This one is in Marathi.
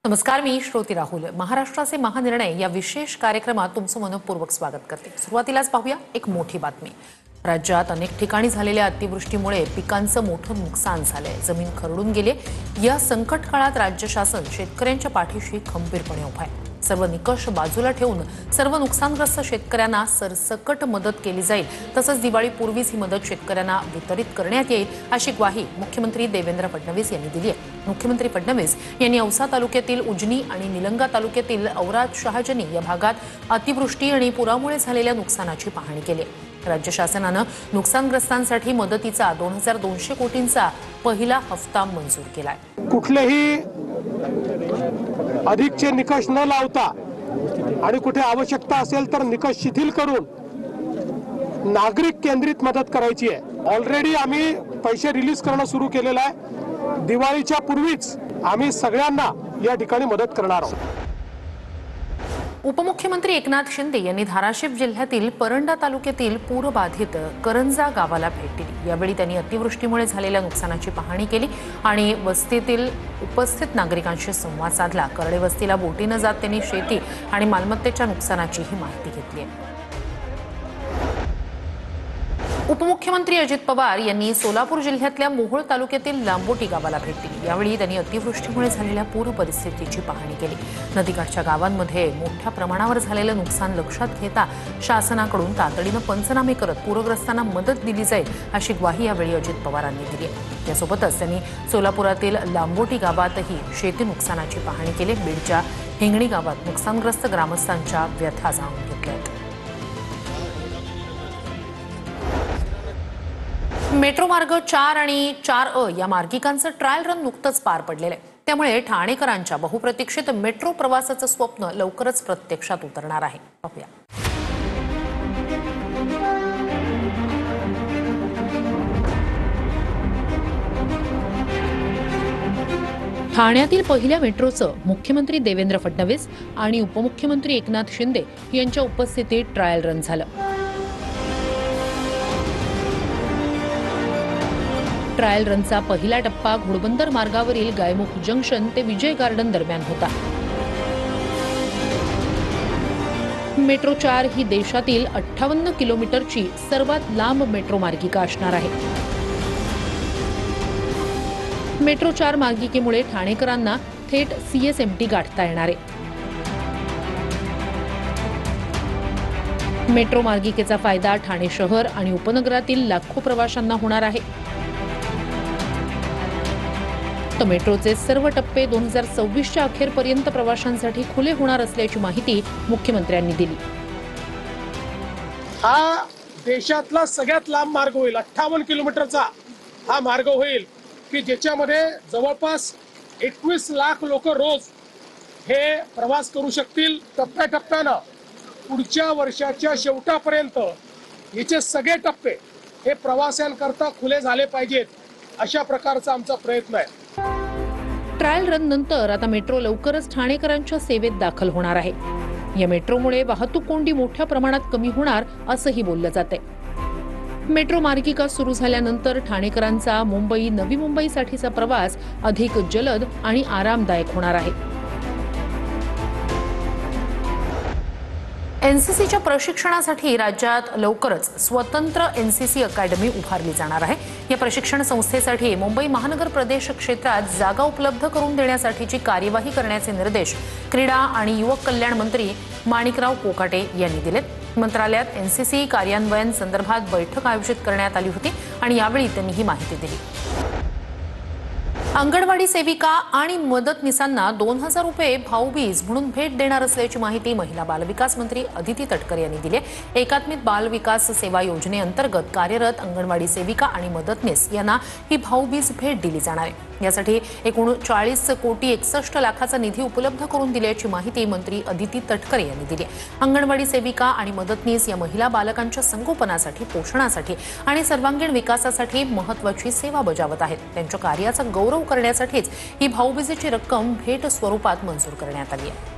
नमस्कार, मी श्रोती राहुल. महाराष्ट्राचे महानिर्णय या विशेष कार्यक्रमात तुमचं मनपूर्वक स्वागत करते. सुरुवातीलाच पाहूया एक मोठी बातमी. राज्यात अनेक ठिकाणी झालेल्या अतिवृष्टीमुळे पिकांचं मोठं नुकसान झालंय. जमीन खरडून गेली. या संकट काळात राज्य शासन शेतकऱ्यांच्या पाठीशी खंबीरपणे उभं आहे. सर्व निकष बाजूला ठेवून सर्व नुकसानग्रस्त शेतकऱ्यांना सरसकट मदत केली जाईल. तसंच दिवाळीपूर्वीच ही मदत शेतकऱ्यांना वितरित करण्यात येईल अशी ग्वाही मुख्यमंत्री देवेंद्र फडणवीस यांनी दिली आहे. मुख्यमंत्री फडणवीस यांनी औसा तालुक्यातील उजनी आणि निलंगा तालुक्यातील औराद शहाजनी या भागात अतिवृष्टी आणि पुरामुळे झालेल्या नुकसानाची पाहणी केली. राज्य शासनानं नुकसानग्रस्तांसाठी मदतीचा 2200 कोटींचा पहिला हप्ता मंजूर केलाय. कुठलेही अधिकचे निकष न लावता आणि कुठे आवश्यकता असेल तर निकष शिथिल करून नागरिक केंद्रित मदत करायची आहे. ऑलरेडी आम्ही पैसे रिलीज करणं सुरू केलेलं आहे. दिवाळीच्या पूर्वीच आम्ही सगळ्यांना या ठिकाणी मदत करणार आहोत. उपमुख्यमंत्री एकनाथ शिंदे यांनी धाराशिव जिल्ह्यातील परंडा तालुक्यातील पूरबाधित करंजा गावाला भेट दिली. यावेळी त्यांनी अतिवृष्टीमुळे झालेल्या नुकसानाची पाहणी केली आणि वस्तीतील उपस्थित नागरिकांशी संवाद साधला. करडे वस्तीला बोटीनं जात त्यांनी शेती आणि मालमत्तेच्या नुकसानाचीही माहिती घेतली आहे. उपमुख्यमंत्री अजित पवार यांनी सोलापूर जिल्ह्यातल्या मोहोळ तालुक्यातील लांबोटी गावाला भेट दिली. यावेळी त्यांनी अतिवृष्टीमुळे झालेल्या पूर परिस्थितीची पाहणी केली. नदीकाठच्या गावांमध्ये मोठ्या प्रमाणावर झालेलं नुकसान लक्षात घेता शासनाकडून तातडीनं पंचनामे करत पूरग्रस्तांना मदत दिली जाईल अशी ग्वाही यावेळी अजित पवारांनी दिली. त्यासोबतच त्यांनी सोलापुरातील लांबोटी गावातही शेती नुकसानाची पाहणी केली. बीडच्या हिंगणी गावात नुकसानग्रस्त ग्रामस्थांच्या व्यथा जाणून घेतल्या. मेट्रो मार्ग 4 आणि 4A या मार्गिकांचं ट्रायल रन नुकतंच पार पडलेलं आहे. त्यामुळे ठाणेकरांच्या बहुप्रतीक्षित मेट्रो प्रवासाचं स्वप्न लवकरच प्रत्यक्षात उतरणार आहे. पाहूया. ठाण्यातील पहिल्या मेट्रोचं मुख्यमंत्री देवेंद्र फडणवीस आणि उपमुख्यमंत्री एकनाथ शिंदे यांच्या उपस्थितीत ट्रायल रन झालं. ट्रायल रनचा पहिला टप्पा घोडबंदर मार्गावरील गायमुख जंक्शन ते विजय गार्डन दरम्यान होता. मेट्रो 4 ही देशातील 58 किलोमीटरची सर्वात लांब मेट्रो मार्गिका असणार आहे. मेट्रो 4 मार्गिकेमुळे ठाणेकरांना थेट CSMT गाठता येणार आहे. मेट्रो मार्गिकेचा फायदा ठाणे शहर आणि उपनगरातील लाखो प्रवाशांना होणार आहे. तर मेट्रोचे सर्व टप्पे 2026च्या अखेरपर्यंत प्रवाशांसाठी खुले होणार असल्याची माहिती मुख्यमंत्र्यांनी दिली. हा देशातला सगळ्यात लांब मार्ग होईल. 58 किलोमीटरचा हा मार्ग होईल की ज्याच्यामध्ये जवळपास 21 लाख लोक रोज हे प्रवास करू शकतील. टप्प्याटप्प्यानं पुढच्या वर्षाच्या शेवटापर्यंत याचे सगळे टप्पे हे प्रवाशांकरता खुले झाले पाहिजेत, अशा प्रकारचा आमचा प्रयत्न आहे. ट्रायल रन नंतर आता मेट्रो लवकरच ठाणेकरांच्या सेवेत दाखल होणार आहे. या मेट्रोमुळे वाहतूक कोंडी मोठ्या प्रमाणात कमी होणार असंही बोललं जातंय. मेट्रो मार्गिका सुरू झाल्यानंतर ठाणेकरांचा मुंबई नवी मुंबईसाठीचा प्रवास अधिक जलद आणि आरामदायक होणार आहे. एनसीसीच्या प्रशिक्षणासाठी राज्यात लवकरच स्वतंत्र एनसीसी अकॅडमी उभारली जाणार आहे. या प्रशिक्षण संस्थेसाठी मुंबई महानगर प्रदेश क्षेत्रात जागा उपलब्ध करून देण्यासाठीची कार्यवाही करण्याचे निर्देश क्रीडा आणि युवक कल्याण मंत्री माणिकराव कोकाटे यांनी दिलेत. मंत्रालयात एनसीसी कार्यान्वयन संदर्भात बैठक आयोजित करण्यात आली होती आणि यावेळी त्यांनी ही माहिती दिली. अंगणवाडी सेविका आणि मदतनीसांना 2000 रुपये भाऊबीज म्हणून भेट देणार असल्याची माहिती महिला बालविकास मंत्री अदिती तटकरे यांनी दिली. एकात्मिक बालविकास सेवा योजनेअंतर्गत कार्यरत अंगणवाडी सेविका आणि मदतनीस यांना ही भाऊबीज भेट दिली जाणार आहे. यासाठी एकूण 40,61,00,000 निधी उपलब्ध करून दिल्याची माहिती मंत्री अदिती तटकरे यांनी दिली. अंगणवाडी सेविका आणि मदतनीस या महिला बालकांच्या संगोपनासाठी, पोषणासाठी आणि सर्वांगीण विकासासाठी महत्त्वाची सेवा बजावत आहेत. त्यांच्या कार्याचा गौरव करण्यासाठीच ही भाऊबीजेची रक्कम भेट स्वरूपात मंजूर करण्यात आली आहे.